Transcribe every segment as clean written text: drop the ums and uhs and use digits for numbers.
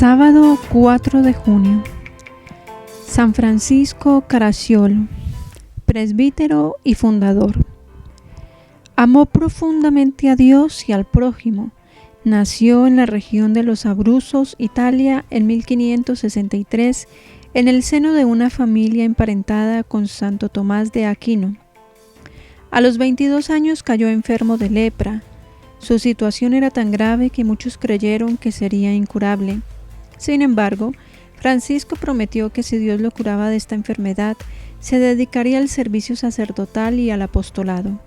Sábado 4 de junio. San Francisco Caracciolo, presbítero y fundador. Amó profundamente a Dios y al prójimo. Nació en la región de los Abruzos, Italia, en 1563, en el seno de una familia emparentada con Santo Tomás de Aquino. A los 22 años cayó enfermo de lepra. Su situación era tan grave que muchos creyeron que sería incurable. Sin embargo, Francisco prometió que si Dios lo curaba de esta enfermedad, se dedicaría al servicio sacerdotal y al apostolado.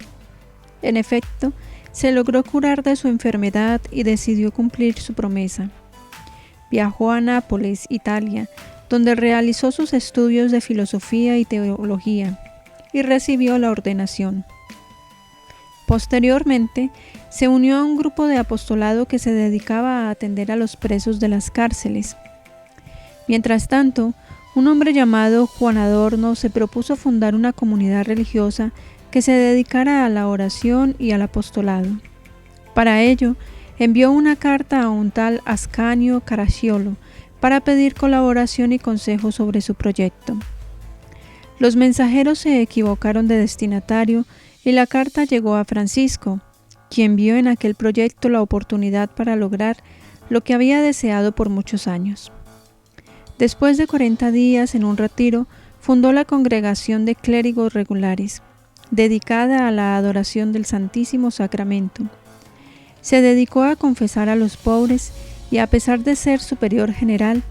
En efecto, se logró curar de su enfermedad y decidió cumplir su promesa. Viajó a Nápoles, Italia, donde realizó sus estudios de filosofía y teología, y recibió la ordenación. Posteriormente, se unió a un grupo de apostolado que se dedicaba a atender a los presos de las cárceles. Mientras tanto, un hombre llamado Juan Adorno se propuso fundar una comunidad religiosa que se dedicara a la oración y al apostolado. Para ello, envió una carta a un tal Ascanio Caracciolo para pedir colaboración y consejo sobre su proyecto. Los mensajeros se equivocaron de destinatario y la carta llegó a Francisco, quien vio en aquel proyecto la oportunidad para lograr lo que había deseado por muchos años. Después de 40 días en un retiro, fundó la Congregación de Clérigos Regulares, dedicada a la adoración del Santísimo Sacramento. Se dedicó a confesar a los pobres y, a pesar de ser superior general,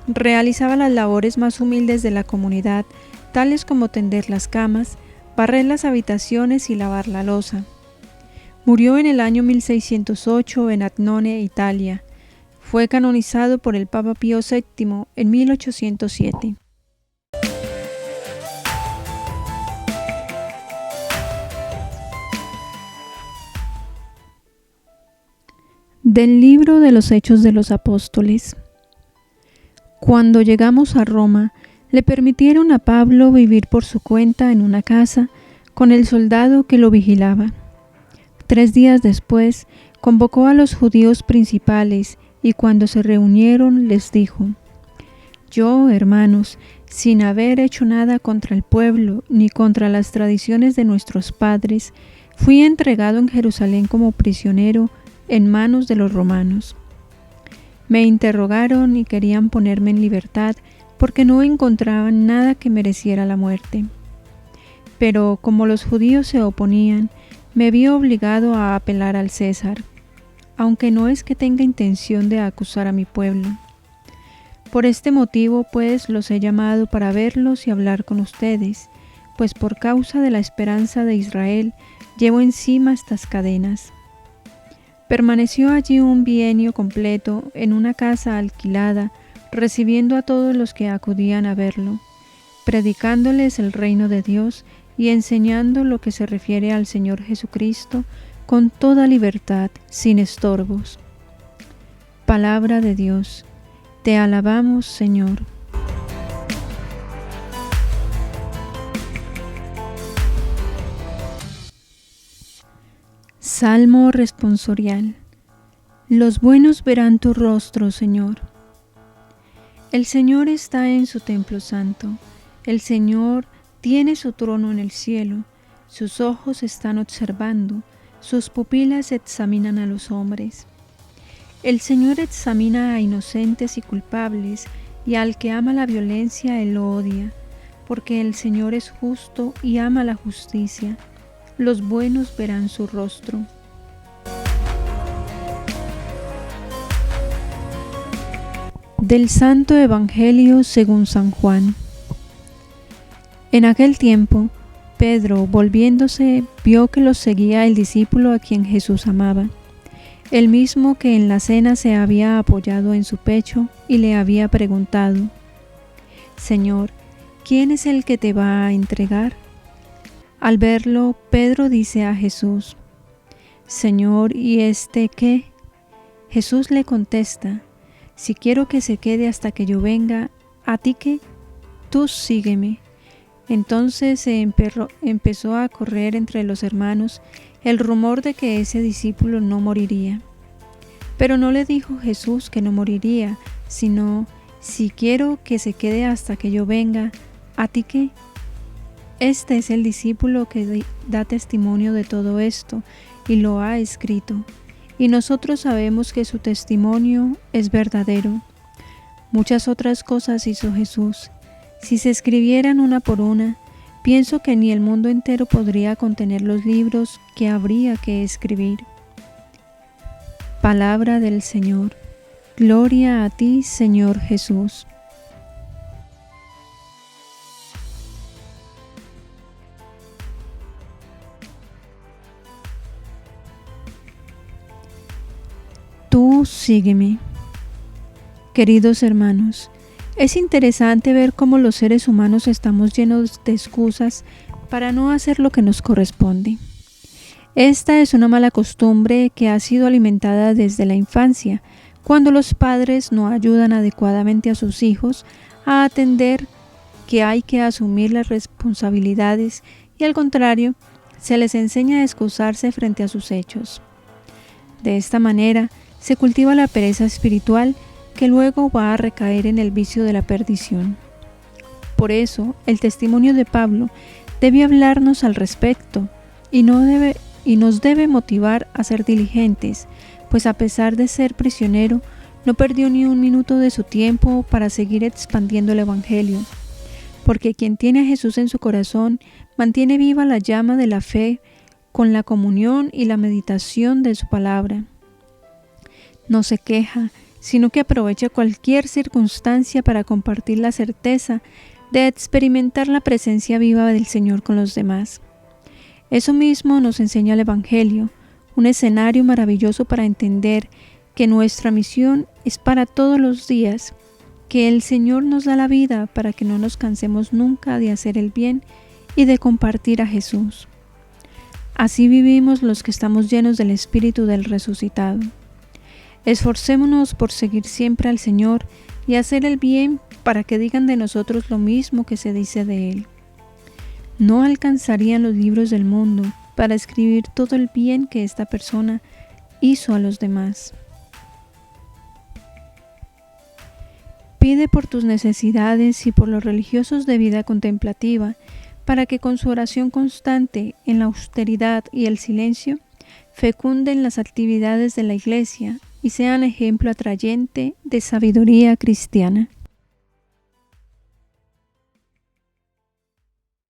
realizaba las labores más humildes de la comunidad, tales como tender las camas, barrer las habitaciones y lavar la loza. Murió en el año 1608 en Agnone, Italia. Fue canonizado por el Papa Pío VII en 1807. Del libro de los Hechos de los Apóstoles. Cuando llegamos a Roma, le permitieron a Pablo vivir por su cuenta en una casa con el soldado que lo vigilaba. 3 días después, convocó a los judíos principales y cuando se reunieron les dijo: Yo, hermanos, sin haber hecho nada contra el pueblo ni contra las tradiciones de nuestros padres, fui entregado en Jerusalén como prisionero en manos de los romanos. Me interrogaron y querían ponerme en libertad porque no encontraban nada que mereciera la muerte. Pero como los judíos se oponían, me vi obligado a apelar al César, aunque no es que tenga intención de acusar a mi pueblo. Por este motivo, pues, los he llamado para verlos y hablar con ustedes, pues por causa de la esperanza de Israel llevo encima estas cadenas. Permaneció allí un bienio completo en una casa alquilada, recibiendo a todos los que acudían a verlo, predicándoles el reino de Dios y enseñando lo que se refiere al Señor Jesucristo con toda libertad, sin estorbos. Palabra de Dios. Te alabamos, Señor. Salmo responsorial. Los buenos verán tu rostro, Señor. El Señor está en su templo santo. El Señor tiene su trono en el cielo. Sus ojos están observando. Sus pupilas examinan a los hombres. El Señor examina a inocentes y culpables, y al que ama la violencia Él lo odia, porque el Señor es justo y ama la justicia. Los buenos verán su rostro. Del Santo Evangelio según San Juan. En aquel tiempo, Pedro, volviéndose, vio que los seguía el discípulo a quien Jesús amaba, el mismo que en la cena se había apoyado en su pecho y le había preguntado: Señor, ¿quién es el que te va a entregar? Al verlo, Pedro dice a Jesús: Señor, ¿y este qué? Jesús le contesta: Si quiero que se quede hasta que yo venga, ¿a ti qué? Tú sígueme. Entonces se empezó a correr entre los hermanos el rumor de que ese discípulo no moriría. Pero no le dijo Jesús que no moriría, sino: si quiero que se quede hasta que yo venga, ¿a ti qué? Este es el discípulo que da testimonio de todo esto y lo ha escrito, y nosotros sabemos que su testimonio es verdadero. Muchas otras cosas hizo Jesús. Si se escribieran una por una, pienso que ni el mundo entero podría contener los libros que habría que escribir. Palabra del Señor. Gloria a ti, Señor Jesús. Tú sígueme. Queridos hermanos, es interesante ver cómo los seres humanos estamos llenos de excusas para no hacer lo que nos corresponde. Esta es una mala costumbre que ha sido alimentada desde la infancia, cuando los padres no ayudan adecuadamente a sus hijos a atender que hay que asumir las responsabilidades y al contrario, se les enseña a excusarse frente a sus hechos. De esta manera, se cultiva la pereza espiritual que luego va a recaer en el vicio de la perdición. Por eso, el testimonio de Pablo debe hablarnos al respecto y nos debe motivar a ser diligentes, pues a pesar de ser prisionero, no perdió ni un minuto de su tiempo para seguir expandiendo el Evangelio, porque quien tiene a Jesús en su corazón mantiene viva la llama de la fe con la comunión y la meditación de su palabra. No se queja, sino que aprovecha cualquier circunstancia para compartir la certeza de experimentar la presencia viva del Señor con los demás. Eso mismo nos enseña el Evangelio, un escenario maravilloso para entender que nuestra misión es para todos los días, que el Señor nos da la vida para que no nos cansemos nunca de hacer el bien y de compartir a Jesús. Así vivimos los que estamos llenos del Espíritu del resucitado. Esforcémonos por seguir siempre al Señor y hacer el bien para que digan de nosotros lo mismo que se dice de Él. No alcanzarían los libros del mundo para escribir todo el bien que esta persona hizo a los demás. Pide por tus necesidades y por los religiosos de vida contemplativa, para que con su oración constante en la austeridad y el silencio fecunden las actividades de la Iglesia y sean ejemplo atrayente de sabiduría cristiana.